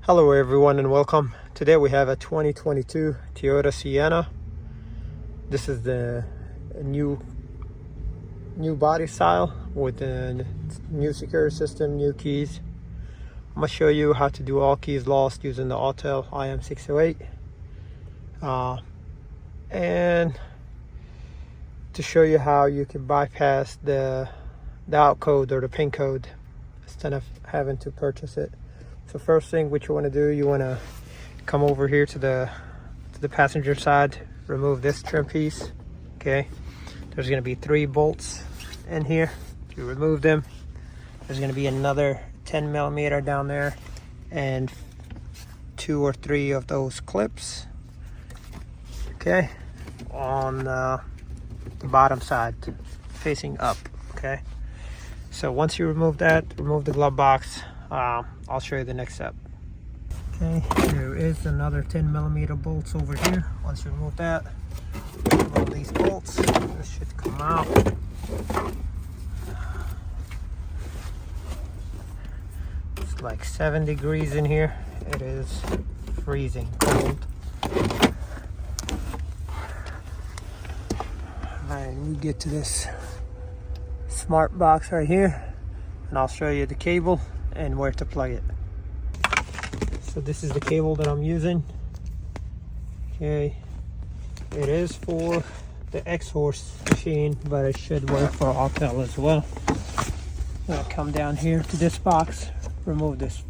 Hello everyone and welcome. Today we have a 2022 Toyota Sienna. This is the new body style with a new security system, new keys. I'm going to show you how to do all keys lost using the Autel IM608. And to show you how you can bypass the out code or the pin code instead of having to purchase it. So first thing what you want to do, you want to come over here to the passenger side, remove this trim piece. Okay, there's going to be 3 bolts in here. If you remove them, there's going to be another 10 millimeter down there and 2 or 3 of those clips, okay, on the bottom side facing up. Okay, so once you remove that, remove the glove box. I'll show you the next step. Okay, there is another 10 millimeter bolts over here. Once you remove that, remove these bolts. This should come out. It's like 7 degrees in here. It is freezing cold. Alright, we get to this smart box right here, and I'll show you the cable and where to plug it. So this is the cable that I'm using. Okay, it is for the Xhorse machine, but it should work for Autel as well. I'm gonna come down here to this box, remove this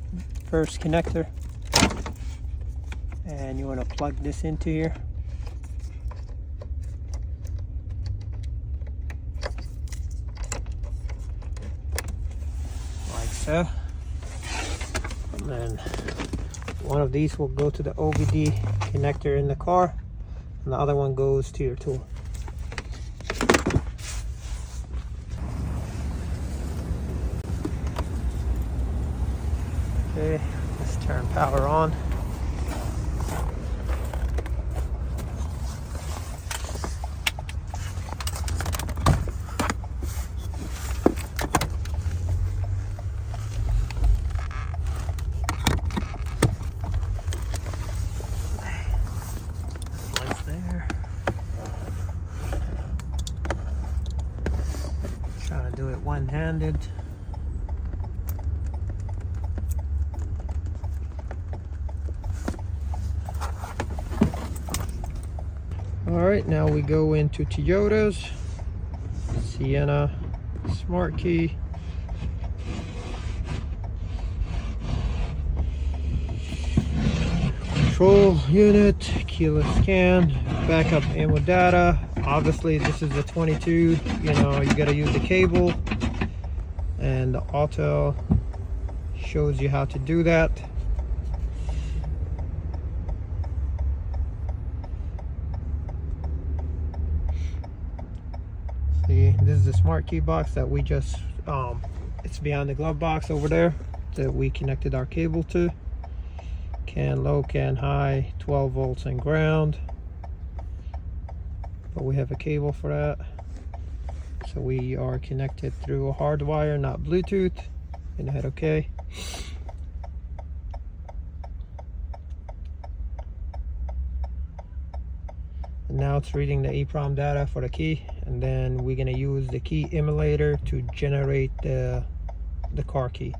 first connector, and you want to plug this into here. Like so. And then one of these will go to the OBD connector in the car, and the other one goes to your tool. Okay, let's turn power on. Trying to do it one-handed. Alright, now we go into Toyota's Sienna Smart Key. Control unit, keyless scan, backup IMMO data. Obviously this is a 22, you know, you got to use the cable, and the Autel shows you how to do that. See, this is the smart key box that we just it's behind the glove box over there that we connected our cable to. Can low, can high, 12 volts and ground. But we have a cable for that, so we are connected through a hard wire, not Bluetooth. And hit OK. And now it's reading the EEPROM data for the key, and then we're going to use the key emulator to generate the car key.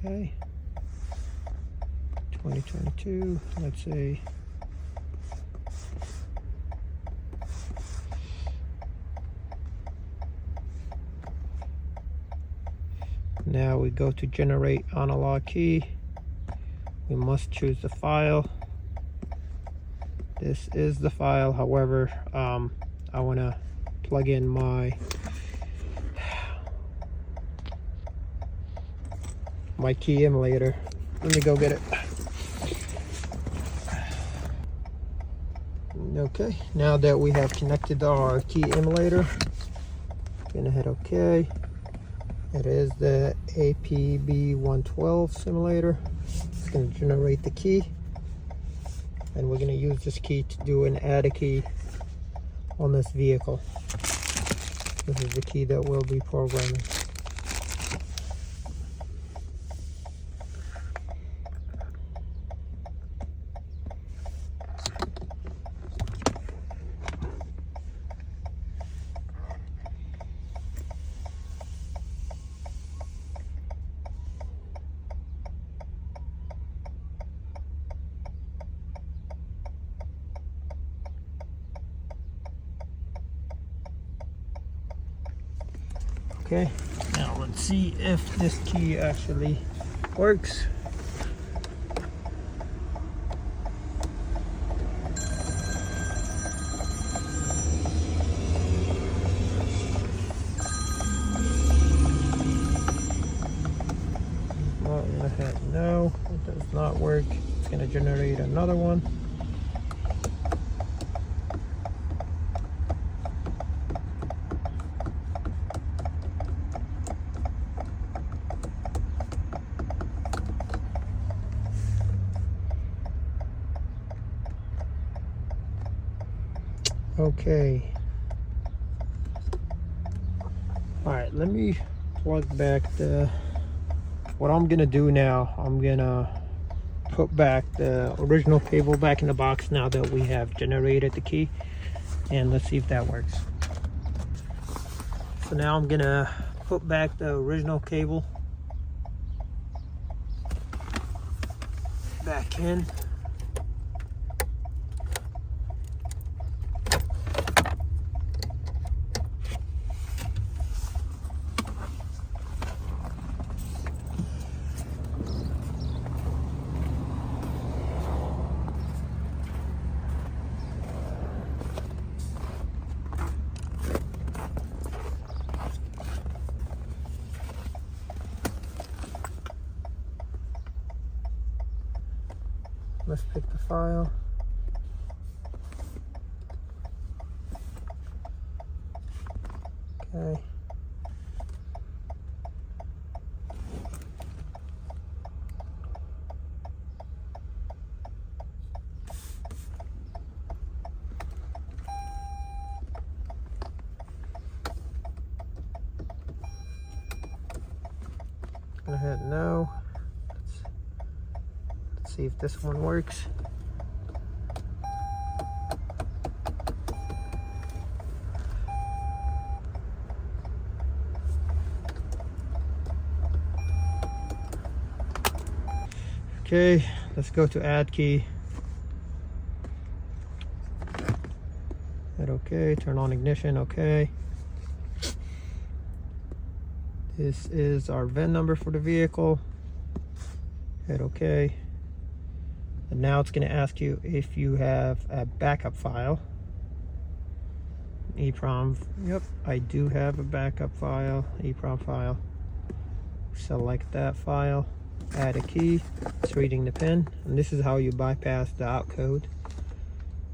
Okay, 2022, let's say. Now we go to generate analog key. We must choose the file. This is the file. However, I want to plug in my key emulator. Let me go get it. Okay, now that we have connected our key emulator, gonna hit OK. It is the APB112 simulator. It's gonna generate the key, and we're gonna use this key to do an add a key on this vehicle. This is the key that we'll be programming. Okay, now let's see if this key actually works. No, it does not work. It's going to generate another one. Okay. All right, let me plug back the... What I'm gonna do now, I'm gonna put back the original cable back in the box now that we have generated the key, and let's see if that works. So now I'm gonna put back the original cable back in. Let's pick the file. Okay. Go ahead, no. Let's see if this one works. Okay, let's go to add key. Hit okay, turn on ignition, okay. This is our VIN number for the vehicle. Hit okay. And now it's going to ask you if you have a backup file. EEPROM, yep, I do have a backup file, EEPROM file. Select that file, add a key, it's reading the pin, and this is how you bypass the outcode.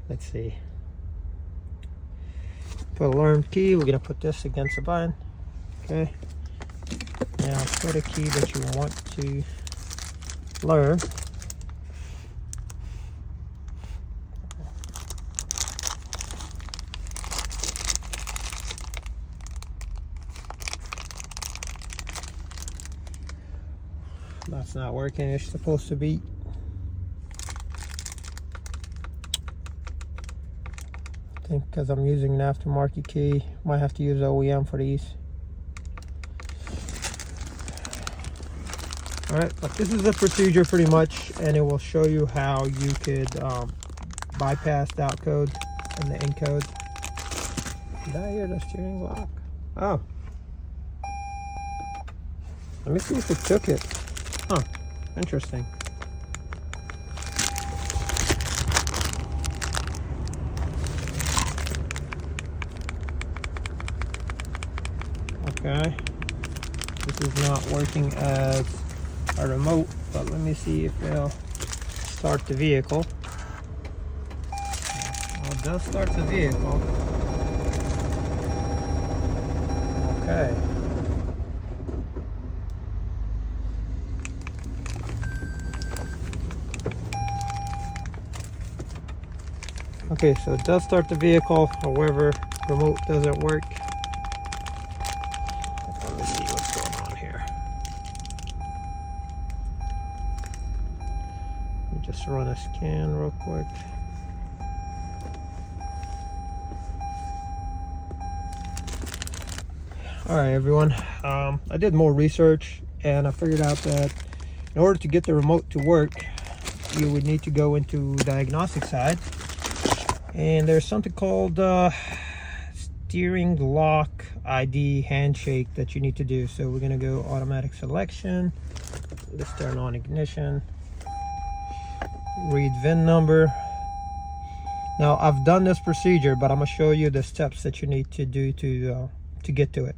Let's see. Put a learned key, we're going to put this against the button. Okay. Now put a key that you want to learn. That's not working. It's supposed to be. I think because I'm using an aftermarket key, might have to use OEM for these. Alright, but this is the procedure pretty much, and it will show you how you could bypass the outcode and the encode. Did I hear the steering lock? Oh. Let me see if it took it. Huh, interesting. Okay. This is not working as a remote, but let me see if it'll start the vehicle. Well, it does start the vehicle. Okay. Okay, so it does start the vehicle, however, remote doesn't work. Let me see what's going on here. Let me just run a scan real quick. Alright everyone, I did more research and I figured out that in order to get the remote to work, you would need to go into diagnostic side. And there's something called steering lock ID handshake that you need to do. So we're gonna go automatic selection. Let's turn on ignition. Read VIN number. Now I've done this procedure, but I'm gonna show you the steps that you need to do to get to it.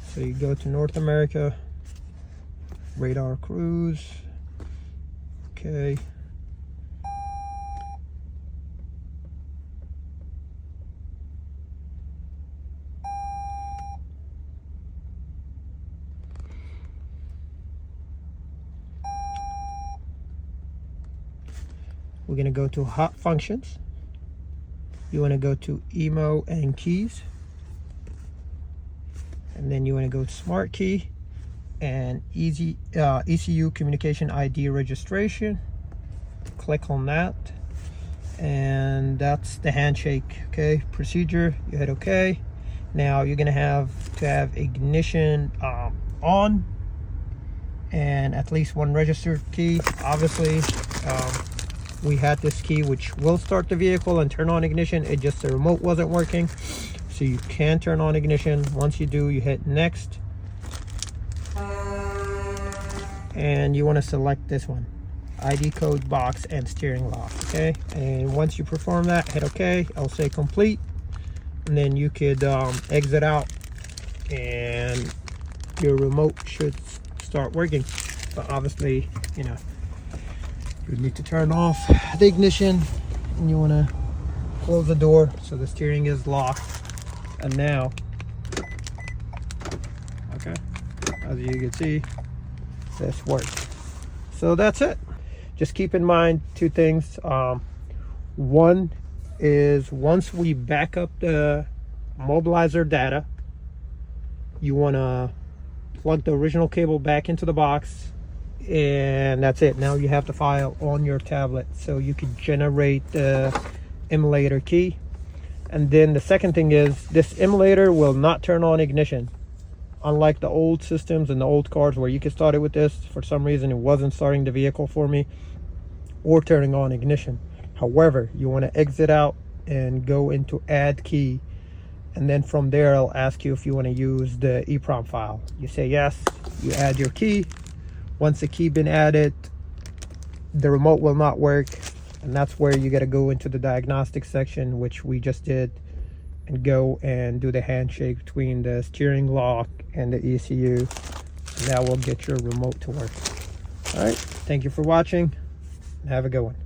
So you go to North America, radar cruise. Okay. We're going to go to hot functions. You want to go to IMMO and keys. And then you want to go to smart key and ECU communication ID registration. Click on that. And that's the handshake. Okay, procedure, you hit okay. Now you're going to have ignition on and at least one registered key. Obviously, we had this key which will start the vehicle and turn on ignition. It just, the remote wasn't working. So you can turn on ignition. Once you do, you hit next. And you want to select this one, ID code box and steering lock. Okay, and once you perform that, hit okay. I'll say complete, and then you could exit out and your remote should start working. But obviously, you know, you need to turn off the ignition and you want to close the door so the steering is locked. And now, okay, as you can see, this works. So that's it. Just keep in mind two things. One is, once we back up the mobilizer data, you want to plug the original cable back into the box, and that's it. Now you have the file on your tablet, so you can generate the emulator key. And then the second thing is, this emulator will not turn on ignition. Unlike the old systems and the old cars where you could start it with this, for some reason it wasn't starting the vehicle for me or turning on ignition. However, you want to exit out and go into add key, and then from there I'll ask you if you want to use the EEPROM file. You say yes, you add your key. Once the key been added, the remote will not work, and that's where you got to go into the diagnostic section, which we just did, and go and do the handshake between the steering lock and the ECU, and that will get your remote to work. All right, thank you for watching, and have a good one.